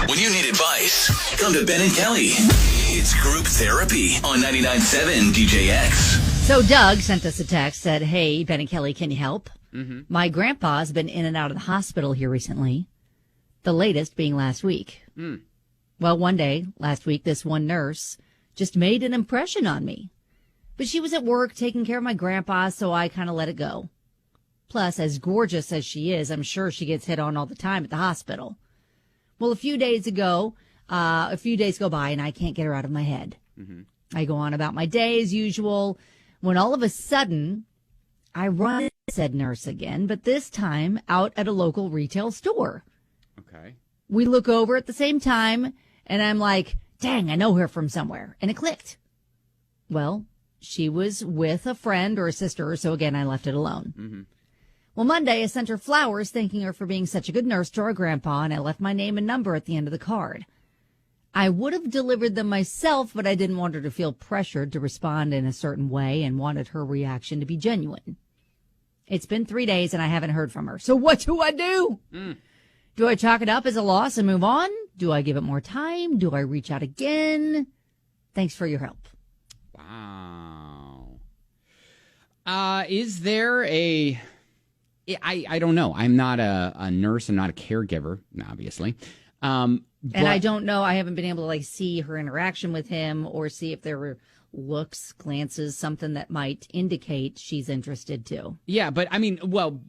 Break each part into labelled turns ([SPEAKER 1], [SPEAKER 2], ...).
[SPEAKER 1] When you need advice, come to Ben and Kelly. It's group therapy on 99.7 DJX.
[SPEAKER 2] So Doug sent us a text, said, hey, Ben and Kelly, can you help?
[SPEAKER 3] Mm-hmm.
[SPEAKER 2] My grandpa's been in and out of the hospital here recently, the latest being last week.
[SPEAKER 3] Mm.
[SPEAKER 2] Well, one day, last week, this one nurse just made an impression on me. But she was at work taking care of my grandpa, so I kind of let it go. Plus, as gorgeous as she is, I'm sure she gets hit on all the time at the hospital. Well, a few days go by, and I can't get her out of my head.
[SPEAKER 3] Mm-hmm.
[SPEAKER 2] I go on about my day as usual, when all of a sudden, I run into said nurse again, but this time out at a local retail store.
[SPEAKER 3] Okay.
[SPEAKER 2] We look over at the same time, and I'm like, dang, I know her from somewhere. And it clicked. Well, she was with a friend or a sister, so again, I left it alone.
[SPEAKER 3] Mm-hmm.
[SPEAKER 2] Well, Monday, I sent her flowers, thanking her for being such a good nurse to our grandpa, and I left my name and number at the end of the card. I would have delivered them myself, but I didn't want her to feel pressured to respond in a certain way and wanted her reaction to be genuine. It's been 3 days, and I haven't heard from her. So what do I do? Do I chalk it up as a loss and move on? Do I give it more time? Do I reach out again? Thanks for your help.
[SPEAKER 3] Wow. Is there a... I don't know. I'm not a nurse. I'm not a caregiver, obviously.
[SPEAKER 2] And I don't know. I haven't been able to see her interaction with him or see if there were looks, glances, something that might indicate she's interested too.
[SPEAKER 3] Yeah, but I mean, well,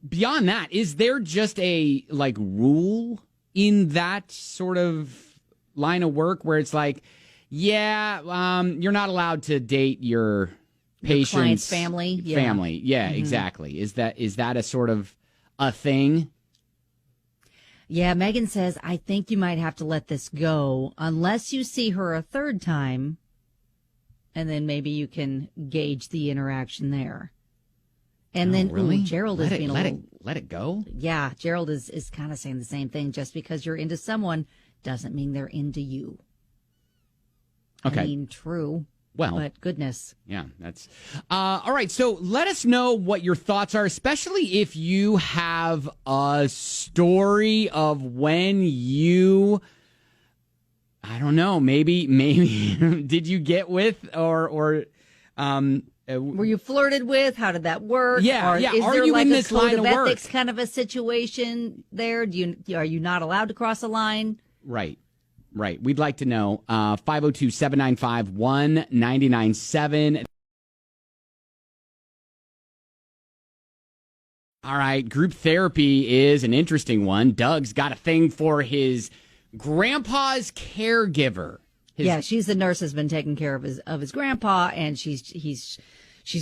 [SPEAKER 3] beyond that, is there just a rule in that sort of line of work where it's like, yeah, you're not allowed to date your patient's
[SPEAKER 2] client's family? Yeah.
[SPEAKER 3] Family. Yeah,
[SPEAKER 2] Mm-hmm.
[SPEAKER 3] exactly. Is that a sort of a thing?
[SPEAKER 2] Yeah, Megan says, I think you might have to let this go unless you see her a third time, and then maybe you can gauge the interaction there. And then
[SPEAKER 3] really?
[SPEAKER 2] Gerald
[SPEAKER 3] let
[SPEAKER 2] is
[SPEAKER 3] it,
[SPEAKER 2] being
[SPEAKER 3] let it go?
[SPEAKER 2] Yeah, Gerald is kind of saying the same thing. Just because you're into someone doesn't mean they're into you.
[SPEAKER 3] Okay.
[SPEAKER 2] I mean, true.
[SPEAKER 3] Well,
[SPEAKER 2] but goodness.
[SPEAKER 3] Yeah, that's all right. So let us know what your thoughts are, especially if you have a story of when you, I don't know, maybe did you get with or
[SPEAKER 2] were you flirted with? How did that work?
[SPEAKER 3] Yeah,
[SPEAKER 2] Is
[SPEAKER 3] Are
[SPEAKER 2] there
[SPEAKER 3] you
[SPEAKER 2] like
[SPEAKER 3] in
[SPEAKER 2] a
[SPEAKER 3] this
[SPEAKER 2] code
[SPEAKER 3] line
[SPEAKER 2] of
[SPEAKER 3] of work?
[SPEAKER 2] ethics kind of a situation there? Are you not allowed to cross a line?
[SPEAKER 3] Right. We'd like to know. 502-795-1997. All right. Group therapy is an interesting one. Doug's got a thing for his grandpa's caregiver.
[SPEAKER 2] She's the nurse has been taking care of his grandpa, and she's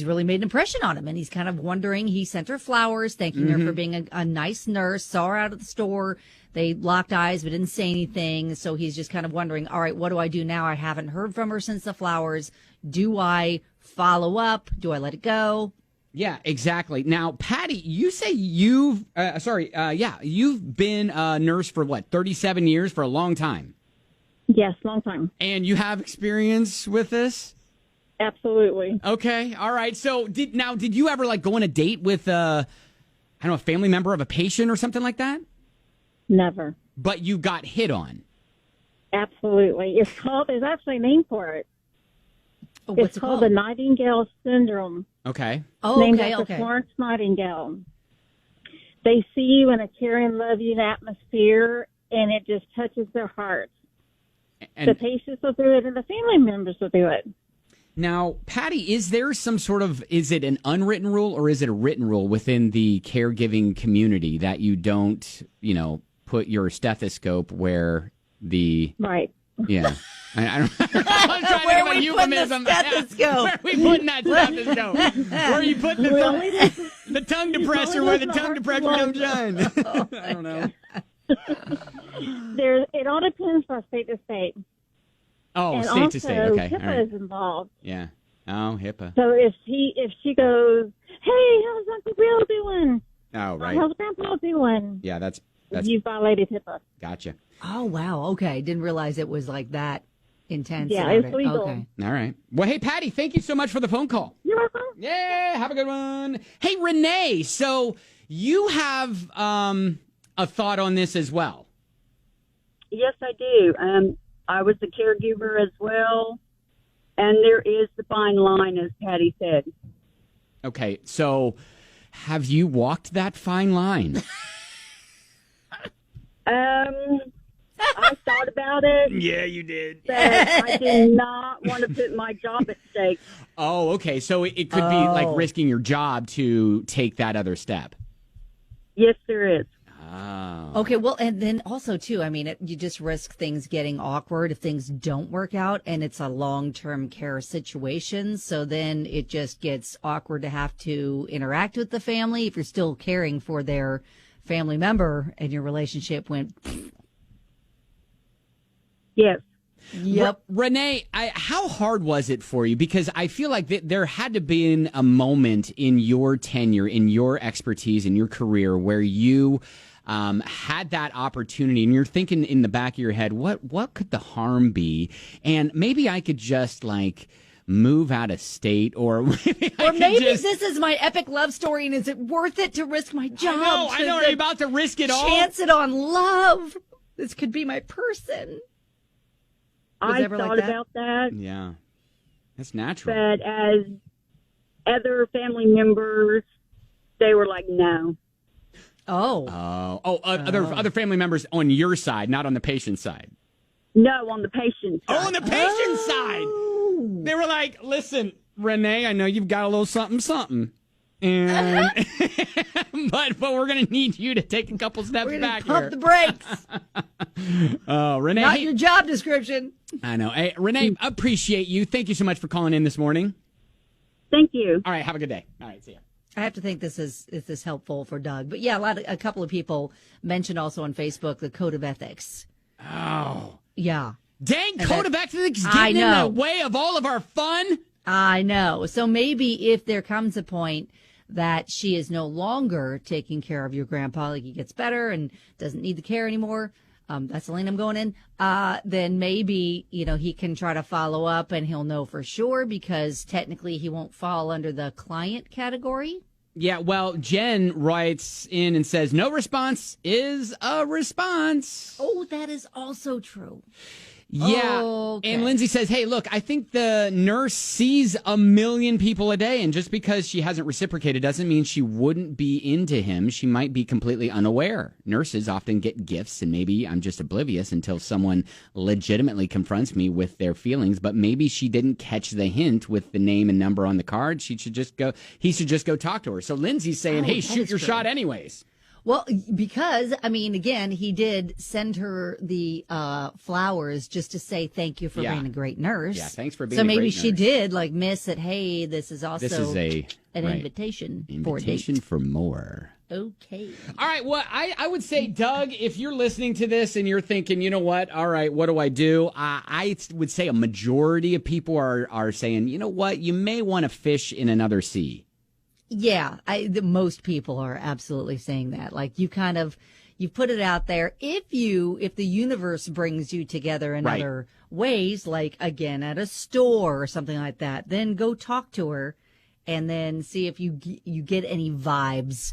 [SPEAKER 2] really made an impression on him, and he's kind of wondering. He sent her flowers, thanking her for being a nice nurse. Saw her out at the store. They locked eyes but didn't say anything. So he's just kind of wondering, all right, what do I do now? I haven't heard from her since the flowers. Do I follow up? Do I let it go?
[SPEAKER 3] Yeah, exactly. Now, Patty, you say you've been a nurse for 37 years, for a long time.
[SPEAKER 4] Yes, long time.
[SPEAKER 3] And you have experience with this?
[SPEAKER 4] Absolutely.
[SPEAKER 3] Okay, all right. So did you ever go on a date with a family member of a patient or something like that?
[SPEAKER 4] Never.
[SPEAKER 3] But you got hit on.
[SPEAKER 4] Absolutely. There's actually a name for it.
[SPEAKER 2] Oh, what's
[SPEAKER 4] it's called the Nightingale Syndrome.
[SPEAKER 3] Okay.
[SPEAKER 2] Oh,
[SPEAKER 4] named
[SPEAKER 2] okay,
[SPEAKER 4] after
[SPEAKER 2] okay.
[SPEAKER 4] Florence Nightingale. They see you in a caring, loving atmosphere, and it just touches their hearts.
[SPEAKER 3] And
[SPEAKER 4] the patients will do it, and the family members will do it.
[SPEAKER 3] now, Patty, is there some sort of, is it an unwritten rule or is it a written rule within the caregiving community that you don't, put your stethoscope where the...
[SPEAKER 4] Right.
[SPEAKER 3] Yeah. I don't I'm trying
[SPEAKER 2] Where
[SPEAKER 3] to
[SPEAKER 2] are we putting the stethoscope?
[SPEAKER 3] Where are we putting that stethoscope? Where are you putting the tongue depressor where the tongue depressor don't shine? I don't know.
[SPEAKER 4] It all depends from state to state.
[SPEAKER 3] Oh,
[SPEAKER 4] and
[SPEAKER 3] state to state. Okay.
[SPEAKER 4] HIPAA
[SPEAKER 3] All right.
[SPEAKER 4] is involved.
[SPEAKER 3] Yeah. Oh, HIPAA.
[SPEAKER 4] So if she goes, hey, how's Uncle Bill doing?
[SPEAKER 3] Oh, right.
[SPEAKER 4] How's Grandpa doing?
[SPEAKER 3] Yeah, that's
[SPEAKER 4] You violated HIPAA.
[SPEAKER 3] gotcha.
[SPEAKER 2] Oh, wow. Okay. Didn't realize it was like that intense.
[SPEAKER 4] Yeah,
[SPEAKER 2] about
[SPEAKER 4] it's legal.
[SPEAKER 2] Okay.
[SPEAKER 3] All right. Well, hey, Patty, thank you so much for the phone call.
[SPEAKER 4] You're welcome.
[SPEAKER 3] Yeah, have a good one. Hey, Renee, so you have a thought on this as well.
[SPEAKER 5] Yes, I do. I was a caregiver as well, and there is the fine line, as Patty said.
[SPEAKER 3] Okay, so have you walked that fine line?
[SPEAKER 5] I thought about it.
[SPEAKER 3] Yeah, you did.
[SPEAKER 5] But I did not want to put my job at stake.
[SPEAKER 3] Oh, okay. So it could be like risking your job to take that other step.
[SPEAKER 5] Yes, there is.
[SPEAKER 3] Oh.
[SPEAKER 2] Okay, well, and then also, too, I mean, you just risk things getting awkward if things don't work out and it's a long-term care situation. So then it just gets awkward to have to interact with the family if you're still caring for their family member and your relationship went.
[SPEAKER 5] Yes.
[SPEAKER 2] Yep.
[SPEAKER 3] Renee, how hard was it for you? Because I feel like there had to be a moment in your tenure, in your expertise, in your career where you had that opportunity and you're thinking in the back of your head, what could the harm be? And maybe I could just like move out of state or maybe
[SPEAKER 2] this is my epic love story and is it worth it to risk my job?
[SPEAKER 3] I know. Are you about to risk it all?
[SPEAKER 2] Chance it on love. This could be my person.
[SPEAKER 5] I thought about that.
[SPEAKER 3] Yeah, that's natural.
[SPEAKER 5] But as other family members, they were like, no.
[SPEAKER 3] Other family members on your side, not on the patient's side.
[SPEAKER 5] No, on the patient's side.
[SPEAKER 3] Oh, on the patient's side. They were like, listen, Renee, I know you've got a little something. And but we're gonna need you to take a couple steps back
[SPEAKER 2] pump
[SPEAKER 3] here.
[SPEAKER 2] The brakes.
[SPEAKER 3] Oh, Renee,
[SPEAKER 2] not your job description.
[SPEAKER 3] I know. Hey, Renee, appreciate you. Thank you so much for calling in this morning.
[SPEAKER 5] Thank you.
[SPEAKER 3] All right, have a good day. All right, see ya.
[SPEAKER 2] I have to think this is helpful for Doug, but yeah, a couple of people mentioned also on Facebook the code of ethics.
[SPEAKER 3] Oh,
[SPEAKER 2] yeah,
[SPEAKER 3] dang, code of ethics getting in the way of all of our fun.
[SPEAKER 2] I know. So maybe if there comes a point that she is no longer taking care of your grandpa, like he gets better and doesn't need the care anymore, that's the lane I'm going in, then maybe, he can try to follow up and he'll know for sure because technically he won't fall under the client category.
[SPEAKER 3] Yeah, well, Jen writes in and says, no response is a response.
[SPEAKER 2] Oh, that is also true.
[SPEAKER 3] Yeah.
[SPEAKER 2] Okay.
[SPEAKER 3] And Lindsay says, hey, look, I think the nurse sees 1 million people a day. And just because she hasn't reciprocated doesn't mean she wouldn't be into him. She might be completely unaware. Nurses often get gifts, and maybe I'm just oblivious until someone legitimately confronts me with their feelings. But maybe she didn't catch the hint with the name and number on the card. He should just go talk to her. So Lindsay's saying, hey, shoot your shot anyways.
[SPEAKER 2] Well, because, again, he did send her the flowers just to say thank you for being a great nurse.
[SPEAKER 3] Yeah, thanks for being
[SPEAKER 2] a
[SPEAKER 3] great nurse.
[SPEAKER 2] So maybe she did, miss it. Hey, this is also an invitation for a date.
[SPEAKER 3] Invitation for more.
[SPEAKER 2] Okay.
[SPEAKER 3] All right, well, I would say, Doug, if you're listening to this and you're thinking, you know what, all right, what do? I would say a majority of people are saying, you know what, you may want to fish in another sea.
[SPEAKER 2] Yeah, most people are absolutely saying that. Like you put it out there. If the universe brings you together in other ways, like again at a store or something like that, then go talk to her and then see if you get any vibes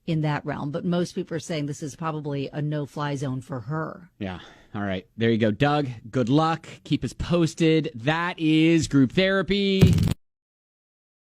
[SPEAKER 2] in that realm. But most people are saying this is probably a no-fly zone for her.
[SPEAKER 3] Yeah. All right. There you go, Doug. Good luck. Keep us posted. That is Group Therapy.